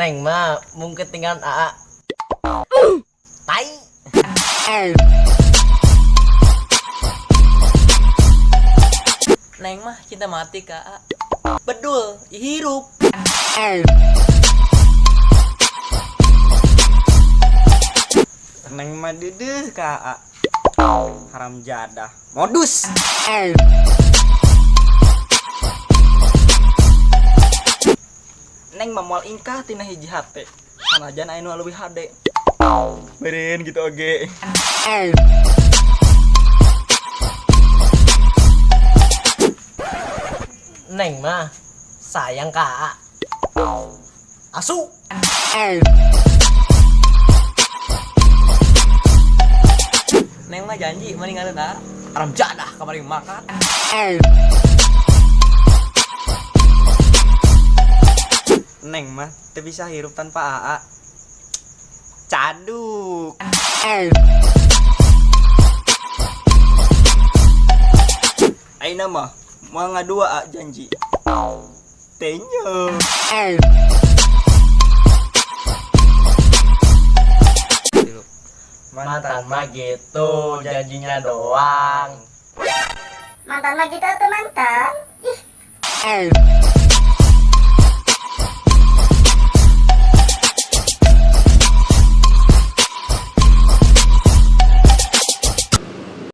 Neng mah mungkin ketinggalan AA. Tai. Neng mah cinta mati ka AA. Bedul, hirup. Neng mah dedeh ka AA. Haram jadah. Modus. Neng mah moal ingkah tina hiji hate. Sanajan anu leuwih hade. Beureun gitu oge. Neng mah sayang ka AA. Asu. Neng mah janji meninggalin AA. Haram jadah kamari makan. Neng mah teu bisa hirup tanpa AA. Caduk. Aina mah mau ngadua janji. Tenyo. Mantan mah gitu, janjinya doang. Mantan mah gitu tuh mantan. Ih.